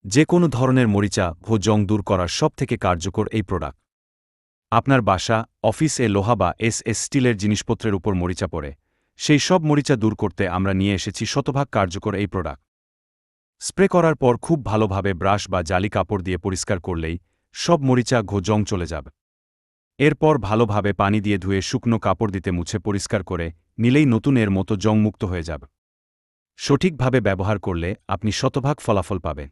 যে কোনো ধরনের মরিচা ও জং দূর করার সবথেকে কার্যকর এই প্রোডাক্ট। আপনার বাসা, অফিসে লোহা বা স্টিলের জিনিসপত্রের উপর মরিচা পড়ে, সেই সব মরিচা দূর করতে আমরা নিয়ে এসেছি শতভাগ কার্যকর এই প্রোডাক্ট। স্প্রে করার পর খুব ভালোভাবে ব্রাশ বা জালি কাপড় দিয়ে পরিষ্কার করলেই সব মরিচা ঘো জং চলে যাবে। এরপর ভালোভাবে পানি দিয়ে ধুয়ে শুকনো কাপড় দিতে মুছে পরিষ্কার করে নিলেই নতুন এর মতো জংমুক্ত হয়ে যাবে। সঠিকভাবে ব্যবহার করলে আপনি শতভাগ ফলাফল পাবেন।